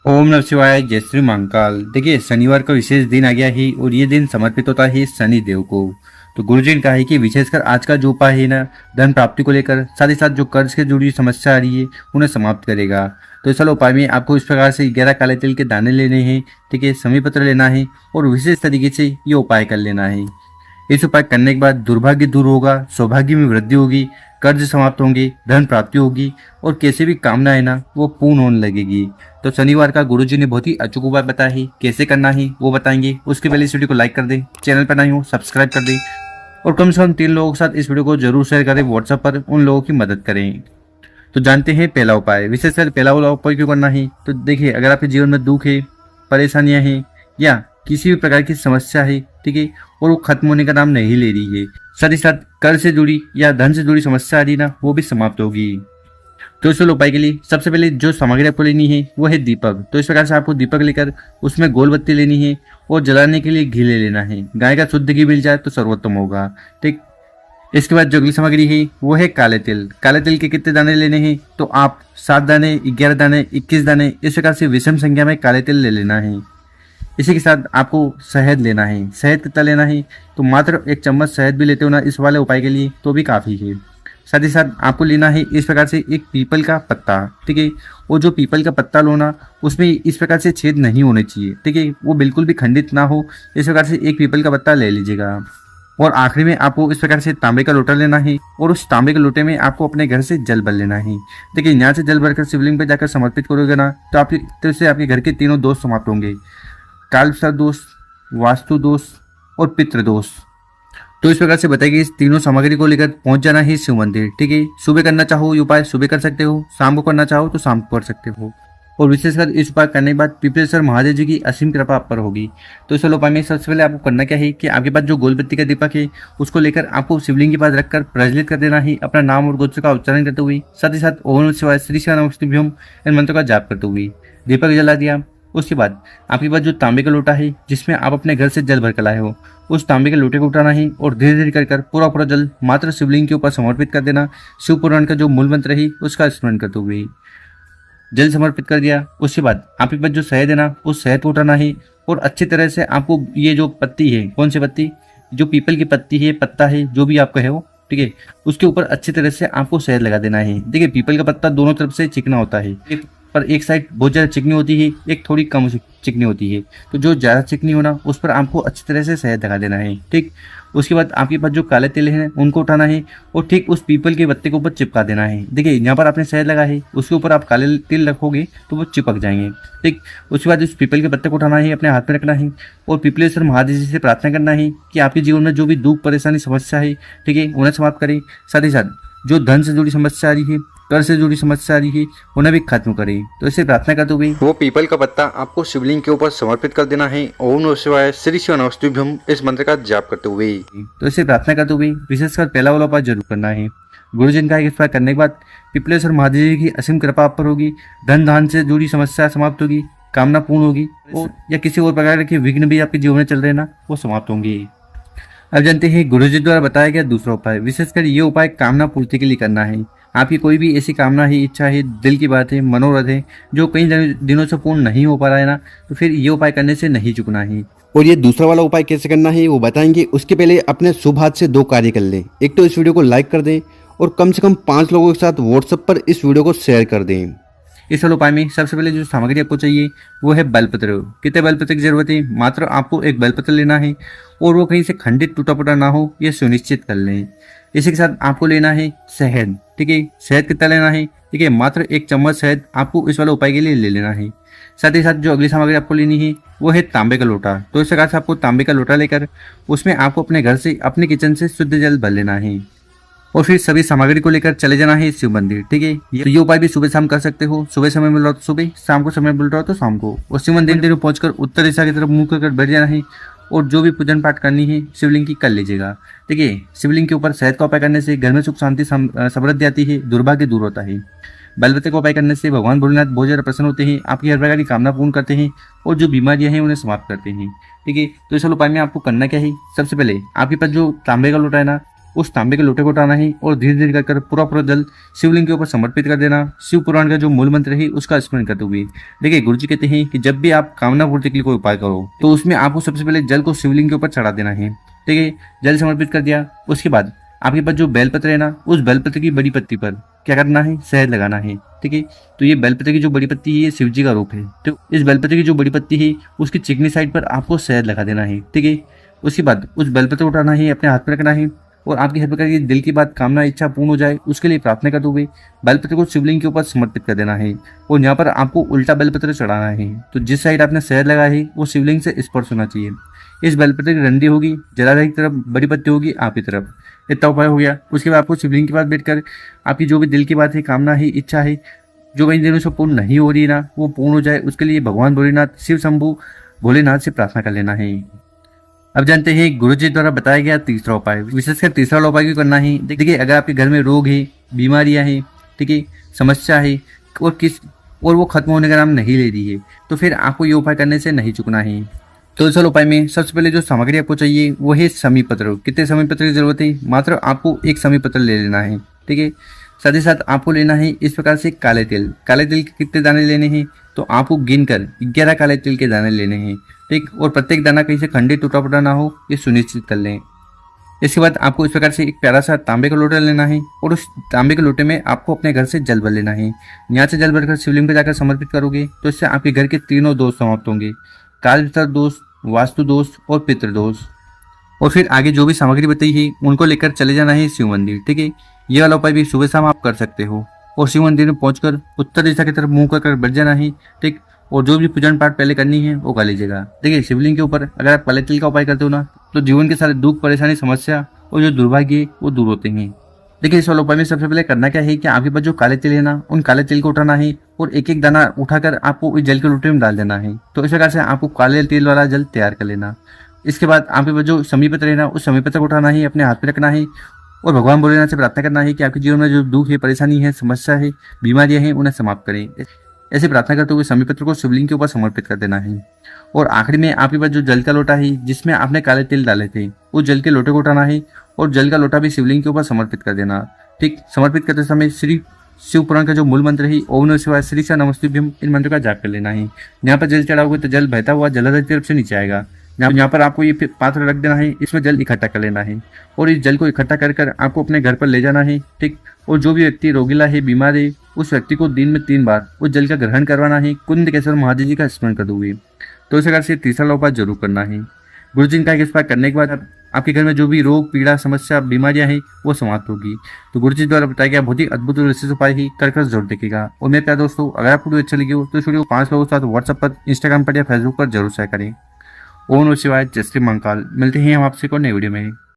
ओम नमः शिवाय। जय श्री महाकाल। देखिए, शनिवार का विशेष दिन आ गया है और ये दिन समर्पित होता है शनि देव को। तो गुरुजी ने कहा है कि विशेषकर आज का जो उपाय है ना, धन प्राप्ति को लेकर, साथ ही साथ जो कर्ज से जुड़ी समस्या आ रही है उन्हें समाप्त करेगा। तो चलो, उपाय में आपको इस प्रकार से 11 काले तिल के दाने लेने हैं, ठीक है, समी पत्र लेना है और विशेष तरीके से ये उपाय कर लेना है। इस उपाय करने के बाद दुर्भाग्य दूर होगा, सौभाग्य में वृद्धि होगी, कर्ज समाप्त होंगे, धन प्राप्ति होगी और कैसे भी कामना है ना वो पूर्ण होने लगेगी। तो शनिवार का गुरुजी ने बहुत ही अचूक उपाय बताया है, कैसे करना है वो बताएंगे। उसके पहले इस वीडियो को लाइक कर दें, चैनल पर नए हो सब्सक्राइब कर दें और कम से कम 3 लोगों के साथ इस वीडियो को जरूर शेयर करें, व्हाट्सएप पर उन लोगों की मदद करें। तो जानते हैं पहला उपाय। विशेषकर पहला वाला उपाय क्यों करना है, तो देखिए, अगर आपके जीवन में दुख है, परेशानियां हैं या किसी भी प्रकार की समस्या है, ठीक है, और वो खत्म होने का नाम नहीं ले रही है, साथ ही साथ कर्ज से जुड़ी या धन से जुड़ी समस्या आ रही ना, वो भी समाप्त होगी। तो इस उपाय के लिए सबसे पहले जो सामग्री आपको लेनी है वो है दीपक। तो इस प्रकार से आपको दीपक लेकर उसमें गोल बत्ती लेनी है और जलाने के लिए घी ले लेना है। गाय का शुद्ध घी मिल जाए तो सर्वोत्तम होगा, ठीक। इसके बाद जो अगली सामग्री है वो है काले तिल। काले तिल के कितने दाने लेने हैं, तो आप 7 दाने, 11 दाने, 21 दाने, इस प्रकार से विषम संख्या में काले तिल ले लेना है। इसी के साथ आपको शहद लेना है। शहद कितना लेना है, तो मात्र 1 चम्मच शहद भी लेते हो ना इस वाले उपाय के लिए तो भी काफ़ी है। साथ ही साथ आपको लेना है इस प्रकार से एक पीपल का पत्ता, ठीक है। वो जो पीपल का पत्ता लो ना, उसमें इस प्रकार से छेद नहीं होने चाहिए, ठीक है, वो बिल्कुल भी खंडित ना हो। इस प्रकार से एक पीपल का पत्ता ले लीजिएगा। और आखिरी में आपको इस प्रकार से तांबे का लोटा लेना है और उस तांबे के लोटे में आपको अपने घर से जल भर लेना है। देखिए, यहाँ से जल भरकर शिवलिंग पर जाकर समर्पित करोगे ना, तो इससे आपके घर के तीनों दोष समाप्त होंगे। कालसर्प दोष, वास्तु दोष और पितृ दोष। तो इस प्रकार से बताइए, इस तीनों सामग्री को लेकर पहुंच जाना है शिव मंदिर, ठीक है। सुबह करना चाहो ये उपाय सुबह कर सकते हो, शाम को करना चाहो तो शाम को कर सकते हो। और विशेषकर इस उपाय करने के बाद पिपलेश्वर महादेव जी की असीम कृपा आप पर होगी। तो इस उपाय में सबसे पहले आपको करना क्या है कि आपके पास जो गोलबत्ती का दीपक है उसको लेकर आपको शिवलिंग के पास रखकर प्रज्वलित कर देना है, अपना नाम और गोत्र का उच्चारण करते हुए, साथ ही साथ ओम नमः शिवाय, श्री शिवाय नमस्तुभ्यम इन मंत्र का जाप करते हुए दीपक जला दिया। उसके बाद आपके पास जो तांबे का लोटा है जिसमें आप अपने घर से जल भर कर लाए हो, उस तांबे के लोटे को उठाना है और धीरे धीरे कर पूरा जल मात्र शिवलिंग के ऊपर समर्पित कर देना। शिव पुराण का जो मूल मंत्र है उसका स्मरण करते हुए जल समर्पित कर दिया। उसके बाद आपके पास जो शहद है ना, उस शहद को उठाना है और अच्छी तरह से आपको ये जो पत्ती है, कौन सी पत्ती, जो पीपल की पत्ती है, पत्ता है, जो भी आपका है वो, ठीक है, उसके ऊपर अच्छी तरह से आपको शहद लगा देना है। देखिए, पीपल का पत्ता दोनों तरफ से चिकना होता है, पर एक साइड बहुत ज़्यादा चिकनी होती है, एक थोड़ी कम चिकनी होती है। तो जो ज़्यादा चिकनी हो ना, उस पर आपको अच्छी तरह से शहद लगा देना है, ठीक। उसके बाद आपके पास जो काले तिल हैं उनको उठाना है और ठीक उस पीपल के पत्ते के ऊपर चिपका देना है। देखिए, यहाँ पर आपने शहद लगा है, उसके ऊपर आप काले तिल रखोगे तो वो चिपक जाएंगे, ठीक। उसके बाद उस पीपल के पत्ते को उठाना है, अपने हाथ में रखना है और पिपलेश्वर महादेव जी से प्रार्थना करना है कि आपके जीवन में जो भी दुख परेशानी समस्या है, ठीक है, उन्हें समाप्त करें। साथ ही साथ जो धन से जुड़ी समस्या आ रही है, कर से जुड़ी समस्या आ रही है, उन्हें भी खत्म करें। तो इसे प्रार्थना करते हुए वो पीपल का पत्ता आपको शिवलिंग के ऊपर समर्पित कर देना है। ओम नमः शिवाय, श्री शिवाय नमस्तुभ्यम इस मंत्र का जाप करते हुए। तो इसे प्रार्थना करते हुए विशेषकर पहला वाला उपाय जरूर करना है। गुरु जी का इस करने के बाद पिपलेश्वर महादेव जी की असीम कृपा आप पर होगी, धन धान से जुड़ी समस्या समाप्त होगी, कामना पूर्ण होगी और या किसी और प्रकार के विघ्न भी आपके जीवन में चल रहे ना, वो समाप्त होंगे। अब जानते हैं गुरुजी द्वारा बताया गया दूसरा उपाय। विशेषकर ये उपाय कामना पूर्ति के लिए करना है। आपकी कोई भी ऐसी कामना है, इच्छा है, दिल की बात है, मनोरथ है, जो कई दिनों से पूर्ण नहीं हो पा रहा है ना, तो फिर ये उपाय करने से नहीं चुकना है। और ये दूसरा वाला उपाय कैसे करना है वो बताएंगे। उसके पहले अपने शुभ हाथ से 2 कार्य कर लें। एक तो इस वीडियो को लाइक कर दें और कम से कम 5 लोगों के साथ व्हाट्सएप पर इस वीडियो को शेयर कर दें। इस वाले उपाय में सबसे पहले जो सामग्री आपको चाहिए वो है बेलपत्र। कितने बेलपत्र की जरूरत है, मात्र आपको 1 बेलपत्र लेना है और वो कहीं से खंडित टूटा फूटा ना हो, यह सुनिश्चित कर लें। इसी के साथ आपको लेना है शहद, ठीक है। शहद कितना लेना है, ठीक है, मात्र 1 चम्मच शहद आपको इस वाले उपाय के लिए ले लेना है। साथ ही साथ जो अगली सामग्री आपको लेनी है वो है तांबे का लोटा। तो इस प्रकार से आपको तांबे का लोटा लेकर उसमें आपको अपने घर से, अपने किचन से शुद्ध जल भर लेना है और फिर सभी सामग्री को लेकर चले जाना है शिव मंदिर, ठीक है। ये उपाय भी सुबह शाम कर सकते हो। सुबह समय मिल रहा हो तो सुबह, शाम को समय मिल रहा हो तो शाम को। और शिव मंदिर में पहुंचकर उत्तर दिशा की तरफ मुंह कर बैठ जाना है और जो भी पूजन पाठ करनी है शिवलिंग की कर लीजिएगा, ठीक है। शिवलिंग के ऊपर शहद का उपाय करने से घर में सुख शांति समृद्धि आती है, दुर्भाग्य दूर होता है। बेलपत्र का उपाय करने से भगवान भोलेनाथ बहुत ज्यादा प्रसन्न होते हैं, आपकी हर प्रकार की कामना पूर्ण करते हैं और जो बीमारियां हैं उन्हें समाप्त करते हैं, ठीक है। तो इस उपाय में आपको करना क्या है, सबसे पहले आपके पास जो तांबे का लोटा है ना, उस तांबे के लोटे को उठाना है और धीरे धीरे कर पूरा जल शिवलिंग के ऊपर समर्पित कर देना। शिव पुराण का जो मूल मंत्र है उसका स्मरण करते हुए। देखिए गुरु जी कहते हैं कि जब भी आप कामना पूर्ति के लिए कोई उपाय करो तो उसमें आपको सबसे पहले जल को शिवलिंग के ऊपर चढ़ा देना है। ठीक है, जल समर्पित कर दिया, उसके बाद आपके पास जो बेलपत्र है ना, उस बेलपत्र की बड़ी पत्ती पर क्या करना है, शहद लगाना है। ठीक है, तो ये बेलपत्र की जो बड़ी पत्ती है ये शिव जी का रूप है। तो इस बेलपत्र की जो बड़ी पत्ती है उसकी चिकनी साइड पर आपको शहद लगा देना है। ठीक है, उसके बाद उस बेलपत्र को उठाना है, अपने हाथ में रखना है और आपके हाथ में करके दिल की बात, कामना, इच्छा पूर्ण हो जाए उसके लिए प्रार्थना करते हुए बेलपत्र को शिवलिंग के ऊपर समर्पित कर देना है और यहाँ पर आपको उल्टा बेलपत्र चढ़ाना है। तो जिस साइड आपने शहद लगाया है वो शिवलिंग से स्पर्श होना चाहिए। इस बेलपत्र की डंडी होगी जलाधार की तरफ, बड़ी पत्ती होगी आप की तरफ। इतना उपाय हो गया। उसके बाद आपको शिवलिंग के पास बैठकर आपकी जो भी दिल की बात है, कामना है, इच्छा है, जो कई दिनों से पूर्ण नहीं हो रही ना, वो पूर्ण हो जाए उसके लिए भगवान भोलेनाथ, शिव शंभु भोलेनाथ से प्रार्थना कर लेना है। अब जानते हैं गुरु जी द्वारा बताया गया तीसरा उपाय। विशेषकर तीसरा उपाय क्यों करना है? देखिए अगर आपके घर में रोग है, बीमारियां हैं, ठीक है, समस्या है और वो खत्म होने का नाम नहीं ले रही है तो फिर आपको ये उपाय करने से नहीं चुकना है। तो इस उपाय में सबसे पहले जो सामग्री आपको चाहिए वो है समी पत्र। कितने समी पत्र की जरूरत है? मात्र आपको एक समी पत्र ले लेना है। ठीक है, साथ ही साथ आपको लेना है इस प्रकार से काले तिल। काले तिल के कितने दाने लेने हैं? तो आपको गिनकर 11 काले तिल के दाने लेने हैं। ठीक, और प्रत्येक दाना कहीं से खंडित टूटा फूटा ना हो, ये सुनिश्चित कर लें। इसके बाद आपको इस प्रकार से एक प्यारा सा तांबे का लोटा लेना है और उस तांबे के लोटे में आपको अपने घर से जल भर लेना है। यहाँ से जल भरकर शिवलिंग पर जाकर समर्पित करोगे तो इससे आपके घर के तीनों दोष समाप्त होंगे, काल विस्तार दोष, वास्तु दोष और पितृदोष। और फिर आगे जो भी सामग्री बताई है उनको लेकर चले जाना है शिव मंदिर। ठीक है, ये वाला उपाय भी सुबह शाम आप कर सकते हो और शिव मंदिर में पहुंचकर उत्तर दिशा की तरफ मुंह कर बैठ जाना है। ठीक, और जो भी पूजन पाठ पहले करनी है वो कर लीजिएगा। देखिए शिवलिंग के ऊपर अगर आप काले तिल का उपाय करते हो ना तो जीवन के सारे दुख, परेशानी, समस्या और जो दुर्भाग्य वो दूर होते हैं। देखिए इस वाले उपाय में सबसे पहले करना क्या है कि आपके पास जो काले तिल है ना, उन काले तिल को उठाना है और एक एक दाना उठाकर आपको इस जल के लोटे में डाल देना है। तो इस प्रकार से आपको काले तिल वाला जल तैयार कर लेना। इसके बाद आपके पास जो समी पत्र है ना, उस समी पत्र को उठाना है, अपने हाथ में रखना है और भगवान भोलेनाथ से प्रार्थना करना है कि आपके जीवन में जो दुख है, परेशानी है, समस्या है, बीमारियां हैं, उन्हें समाप्त करें। ऐसे प्रार्थना करते हुए समी पत्र को शिवलिंग के ऊपर समर्पित कर देना है। और आखिरी में आपके पास जो जल का लोटा है जिसमें आपने काले तिल डाले थे, उस जल के लोटे को उठाना है और जल का लोटा भी शिवलिंग के ऊपर समर्पित कर देना। ठीक, समर्पित करते समय श्री शिव पुराण का जो मूल मंत्र है ओम नमः शिवाय, श्री सा नमस्तुभ्यम, इन मंत्र का जाप कर लेना है। यहाँ पर जल चढ़ाओगे तो जल बहता हुआ जलाधार की तरफ से नीचे आएगा। यहाँ पर आपको ये पात्र रख देना है, इसमें जल इकट्ठा कर लेना है और इस जल को इकट्ठा कर आपको अपने घर पर ले जाना है। ठीक, और जो भी व्यक्ति रोगीला है, बीमार है, उस व्यक्ति को दिन में 3 बार उस जल का ग्रहण करवाना है, कुंद केसर महादेव जी का स्मरण करते हुए। तो इस प्रकार से तीसरा उपाय जरूर करना है। गुरु जी का इस बार करने के बाद आपके घर में जो भी रोग, पीड़ा, समस्या, बीमारियां हैं वो समाप्त होगी। तो गुरु जी द्वारा बताया गया बहुत ही अद्भुत और विशेष उपाय ही कर जरूर देखेगा। और मेरे प्यारे दोस्तों, अगर आपको वीडियो अच्छा लगी हो तो इस वीडियो को 5 लोगों के साथ व्हाट्सएप पर, इंस्टाग्राम पर या फेसबुक पर जरूर शेयर करें। ओम नमः शिवाय, जय श्री महाकाल। मिलते हैं हम आपसे को नई वीडियो में।